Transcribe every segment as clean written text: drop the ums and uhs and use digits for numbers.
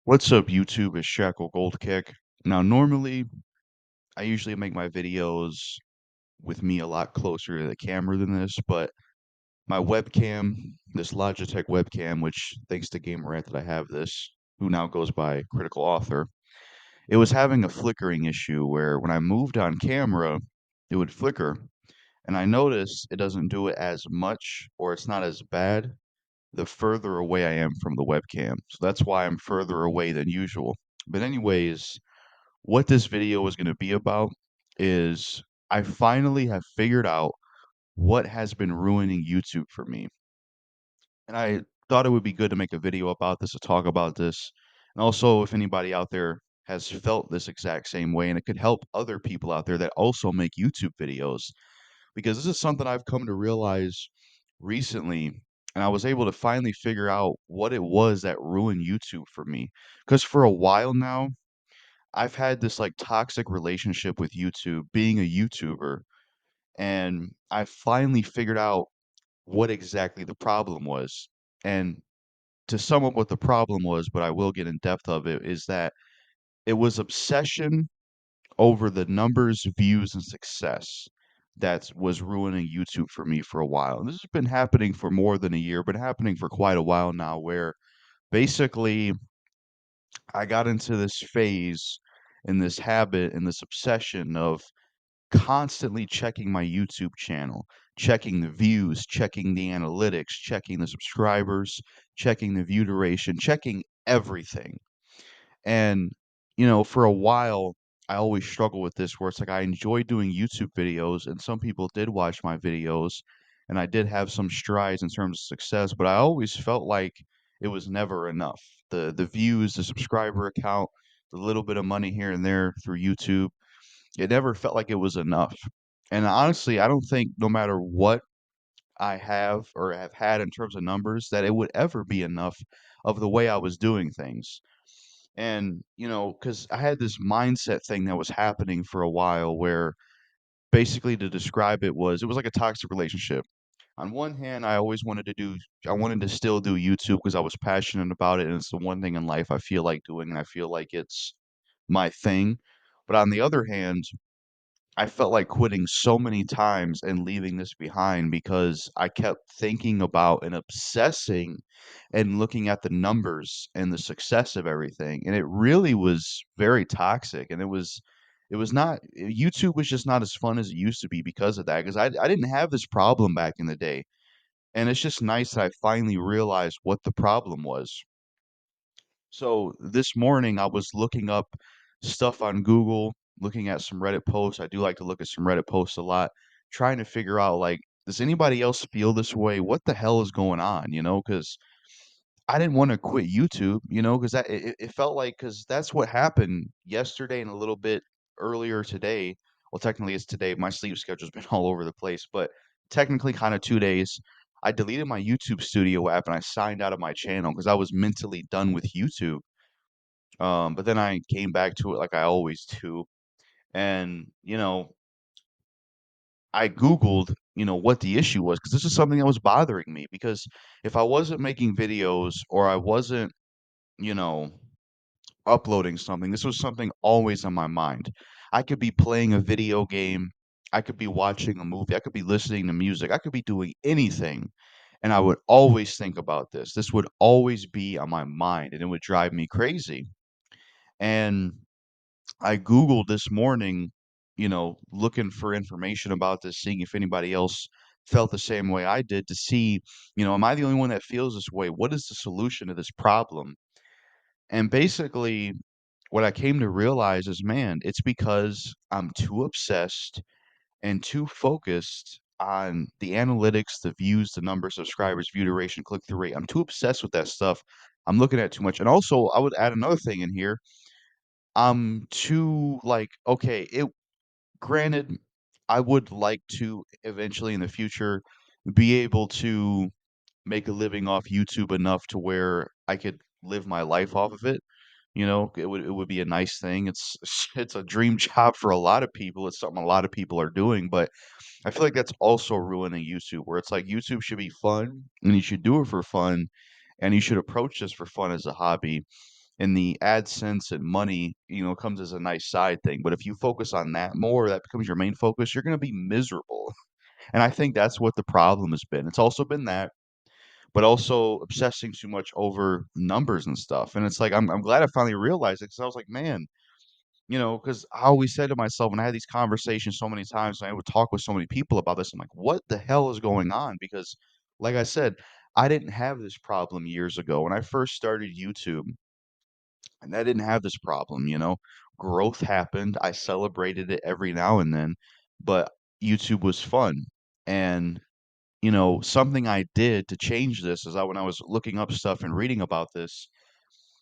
What's up, YouTube? It's JackalGoldKick. Now, normally, I usually make my videos with me a lot closer to the camera than this, but my webcam, this Logitech webcam, which thanks to Gamerant that I have this, who now goes by Critical Author, it was having a flickering issue where when I moved on camera, it would flicker, and I noticed it doesn't do it as much or it's not as bad the further away I am from the webcam. So that's why I'm further away than usual. But anyways, what this video is going to be about is I finally have figured out what has been ruining YouTube for me. And I thought it would be good to make a video about this, to talk about this. And also, if anybody out there has felt this exact same way, and it could help other people out there that also make YouTube videos, because this is something I've come to realize recently. And I was able to finally figure out what it was that ruined YouTube for me. Because for a while now, I've had this like toxic relationship with YouTube, being a YouTuber, and I finally figured out what exactly the problem was. And to sum up what the problem was, but I will get in depth of it, is that it was obsession over the numbers, views, and success that was ruining YouTube for me for a while. And this has been happening for more than a year, been happening for quite a while now, where basically I got into this phase and this habit and this obsession of constantly checking my YouTube channel, checking the views, checking the analytics, checking the subscribers, checking the view duration, checking everything. And, for a while, I always struggle with this where it's like I enjoy doing YouTube videos, and some people did watch my videos, and I did have some strides in terms of success, but I always felt like it was never enough. The views, the subscriber count, the little bit of money here and there through YouTube, it never felt like it was enough. And honestly, I don't think no matter what I have or have had in terms of numbers that it would ever be enough of the way I was doing things. And, because I had this mindset thing that was happening for a while where basically to describe it was like a toxic relationship. On one hand, I wanted to still do YouTube because I was passionate about it. And it's the one thing in life I feel like doing. And I feel like it's my thing. But on the other hand, I felt like quitting so many times and leaving this behind because I kept thinking about and obsessing and looking at the numbers and the success of everything, and it really was very toxic, and it was not YouTube was just not as fun as it used to be because of that, 'cause I didn't have this problem back in the day, and it's just nice that I finally realized what the problem was. So this morning I was looking up stuff on Google, looking at some Reddit posts. I do like to look at some Reddit posts a lot, trying to figure out like, does anybody else feel this way? What the hell is going on? Because I didn't want to quit YouTube, because it felt like because that's what happened yesterday and a little bit earlier today. Well, technically it's today. My sleep schedule's been all over the place, but technically kind of 2 days. I deleted my YouTube Studio app and I signed out of my channel because I was mentally done with YouTube. But then I came back to it like I always do. And, I Googled, what the issue was because this is something that was bothering me. Because if I wasn't making videos or I wasn't, you know, uploading something, this was something always on my mind. I could be playing a video game, I could be watching a movie, I could be listening to music, I could be doing anything. And I would always think about this. This would always be on my mind and it would drive me crazy. And I Googled this morning, looking for information about this, seeing if anybody else felt the same way I did to see, am I the only one that feels this way? What is the solution to this problem? And basically, what I came to realize is, man, it's because I'm too obsessed and too focused on the analytics, the views, the number of subscribers, view duration, click through rate. I'm too obsessed with that stuff. I'm looking at too much. And also, I would add another thing in here. I'm too like, okay, it granted, I would like to eventually in the future be able to make a living off YouTube enough to where I could live my life off of it. It would be a nice thing. It's it's a dream job for a lot of people. It's something a lot of people are doing, but I feel like that's also ruining YouTube, where it's like YouTube should be fun and you should do it for fun and you should approach this for fun as a hobby. and the AdSense and money, comes as a nice side thing. But if you focus on that more, that becomes your main focus, you're gonna be miserable. And I think that's what the problem has been. It's also been that, but also obsessing too much over numbers and stuff. And it's like I'm glad I finally realized it because I was like, man, because I always said to myself, and I had these conversations so many times, and I would talk with so many people about this. I'm like, what the hell is going on? Because, like I said, I didn't have this problem years ago when I first started YouTube, and I didn't have this problem. Growth happened. I celebrated it every now and then, but YouTube was fun. And something I did to change this is when I was looking up stuff and reading about this,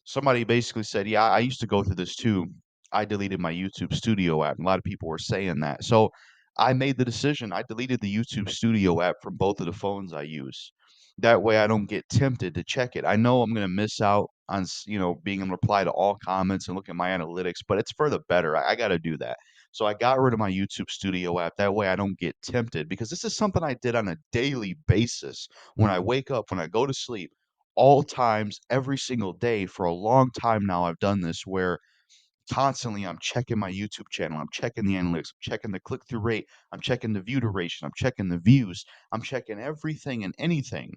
somebody basically said, "Yeah, I used to go through this too. I deleted my YouTube Studio app." And a lot of people were saying that. So I made the decision. I deleted the YouTube Studio app from both of the phones I use. That way I don't get tempted to check it. I know I'm going to miss out on, being able to reply to all comments and look at my analytics, but it's for the better. I got to do that. So I got rid of my YouTube Studio app. That way I don't get tempted because this is something I did on a daily basis. When I wake up, when I go to sleep, all times, every single day for a long time now, I've done this where constantly I'm checking my YouTube channel, I'm checking the analytics, I'm checking the click-through rate, I'm checking the view duration, I'm checking the views, I'm checking everything and anything.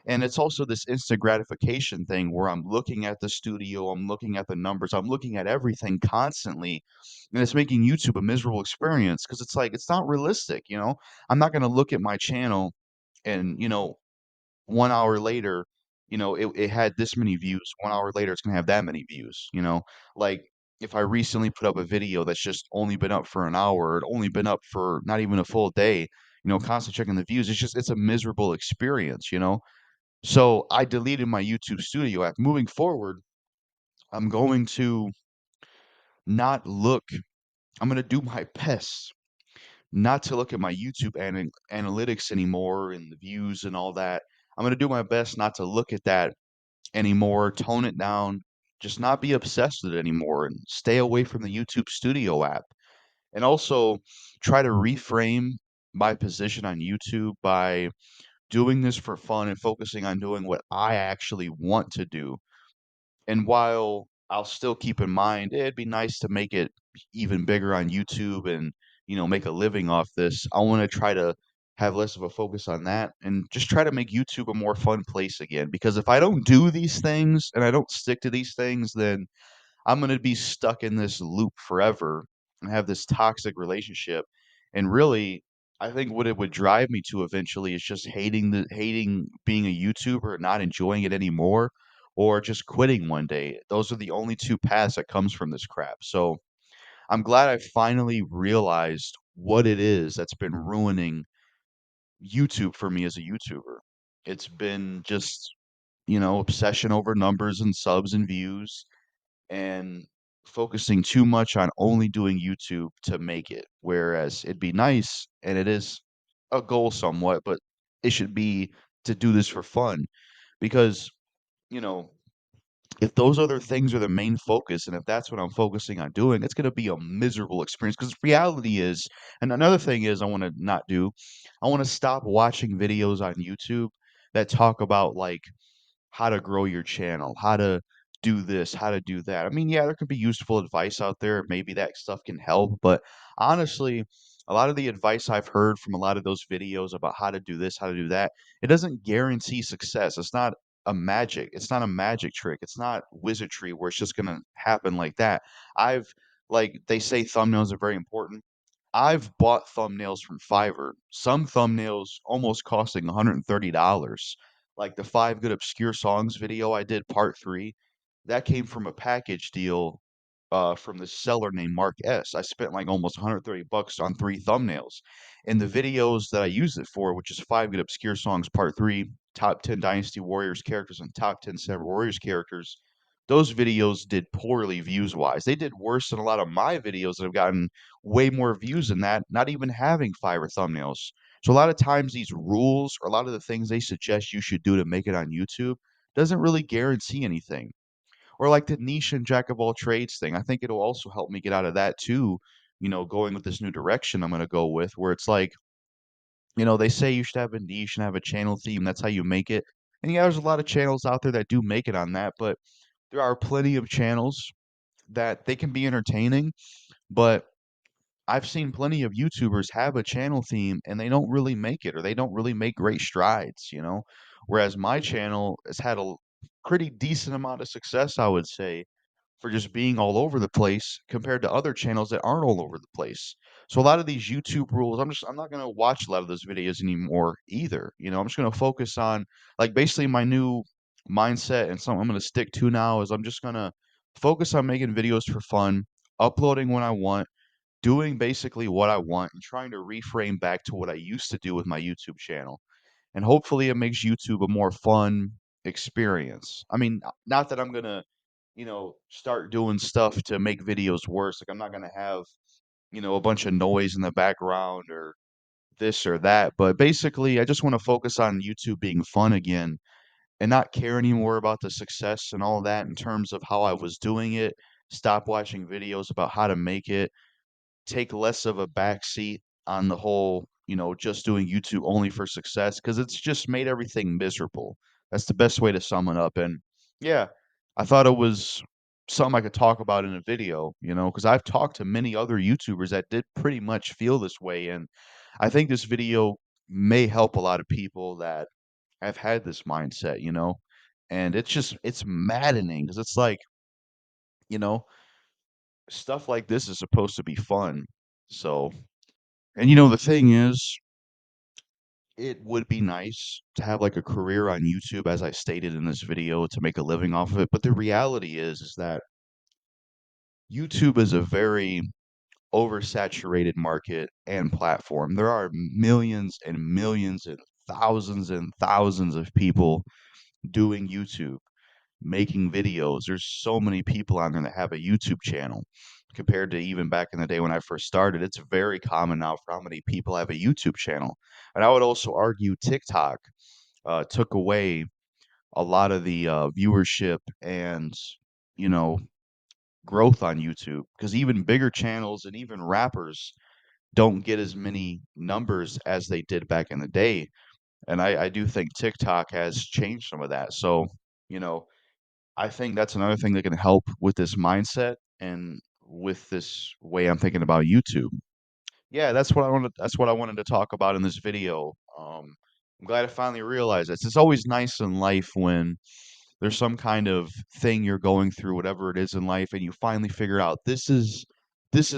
And it's also this instant gratification thing where I'm looking at the studio, I'm looking at the numbers, I'm looking at everything constantly. And it's making YouTube a miserable experience because it's like, it's not realistic. I'm not going to look at my channel and, 1 hour later, it had this many views. 1 hour later, it's gonna have that many views. Like if I recently put up a video that's just only been up for an hour, or only been up for not even a full day, constantly checking the views, it's a miserable experience. So I deleted my YouTube Studio app. Moving forward, I'm going to not look, I'm gonna do my best not to look at my YouTube analytics anymore and the views and all that. I'm gonna do my best not to look at that anymore, tone it down, just not be obsessed with it anymore, and stay away from the YouTube Studio app. And also try to reframe my position on YouTube by doing this for fun and focusing on doing what I actually want to do. And while I'll still keep in mind, it'd be nice to make it even bigger on YouTube and, make a living off this, I want to try to have less of a focus on that and just try to make YouTube a more fun place again. Because if I don't do these things and I don't stick to these things, then I'm gonna be stuck in this loop forever and have this toxic relationship. And really, I think what it would drive me to eventually is just hating being a YouTuber, not enjoying it anymore, or just quitting one day. Those are the only two paths that comes from this crap. So I'm glad I finally realized what it is that's been ruining YouTube for me as a YouTuber. It's been just, obsession over numbers and subs and views and focusing too much on only doing YouTube to make it. Whereas it'd be nice, and it is a goal somewhat, but it should be to do this for fun. Because, you know, if those other things are the main focus, and if that's what I'm focusing on doing, it's going to be a miserable experience. Because reality is, and another thing is, I want to not do, I want to stop watching videos on YouTube that talk about like how to grow your channel, how to do this, how to do that. I mean, yeah, there could be useful advice out there. Maybe that stuff can help, but honestly, a lot of the advice I've heard from a lot of those videos about how to do this, how to do that, it doesn't guarantee success. It's not a magic trick. It's not wizardry where it's just going to happen like that. I've like they say thumbnails are very important. I've bought thumbnails from Fiverr. Some thumbnails almost costing $130. Like the 5 Good Obscure Songs video I did part 3, that came from a package deal from this seller named Mark S. I spent like almost 130 bucks on 3 thumbnails. And the videos that I used it for, which is 5 Good Obscure Songs part 3, top 10 Dynasty Warriors characters and top 10 Seven Warriors characters, those videos did poorly views wise. They did worse than a lot of my videos that have gotten way more views than that, not even having Fiverr thumbnails. So a lot of times these rules or a lot of the things they suggest you should do to make it on YouTube doesn't really guarantee anything. Or like the niche and jack of all trades thing. I think it'll also help me get out of that too, going with this new direction I'm going to go with where it's like, they say you should have a niche and have a channel theme. That's how you make it. And yeah, there's a lot of channels out there that do make it on that, but there are plenty of channels that they can be entertaining, but I've seen plenty of YouTubers have a channel theme and they don't really make it or they don't really make great strides, you know? Whereas my channel has had a pretty decent amount of success, I would say, for just being all over the place compared to other channels that aren't all over the place. So a lot of these YouTube rules, I'm not gonna watch a lot of those videos anymore either. You know, I'm just gonna focus on like basically my new mindset and something I'm gonna stick to now is I'm just gonna focus on making videos for fun, uploading when I want, doing basically what I want, and trying to reframe back to what I used to do with my YouTube channel. And hopefully it makes YouTube a more fun experience. I mean, not that I'm gonna, start doing stuff to make videos worse. Like I'm not gonna have, a bunch of noise in the background or this or that. But basically, I just want to focus on YouTube being fun again and not care anymore about the success and all that in terms of how I was doing it. Stop watching videos about how to make it, take less of a backseat on the whole, just doing YouTube only for success because it's just made everything miserable. That's the best way to sum it up. And yeah, I thought it was something I could talk about in a video, because I've talked to many other YouTubers that did pretty much feel this way. And I think this video may help a lot of people that have had this mindset, and it's maddening because it's like, you know, stuff like this is supposed to be fun. So, and the thing is, it would be nice to have like a career on YouTube, as I stated in this video, to make a living off of it. But the reality is that YouTube is a very oversaturated market and platform. There are millions and millions and thousands of people doing YouTube, making videos. There's so many people on there that have a YouTube channel compared to even back in the day when I first started. It's very common now for how many people have a YouTube channel. And I would also argue TikTok took away a lot of the viewership and, you know, growth on YouTube because even bigger channels and even rappers don't get as many numbers as they did back in the day. And I do think TikTok has changed some of that. So, you know, I think that's another thing that can help with this mindset and with this way I'm thinking about YouTube. Yeah, that's what I wanted to talk about in this video. I'm glad I finally realized this. It's always nice in life when there's some kind of thing you're going through, whatever it is in life, and you finally figure out this is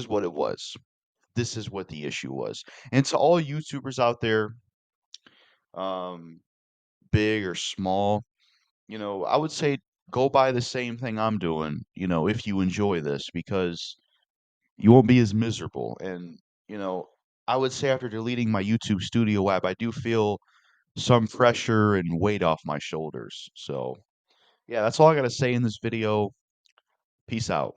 what it was. This is what the issue was. And to all YouTubers out there, um, big or small, I would say go buy the same thing I'm doing, if you enjoy this, because you won't be as miserable. And, you know, I would say after deleting my YouTube Studio app, I do feel some pressure and weight off my shoulders. So, yeah, that's all I got to say in this video. Peace out.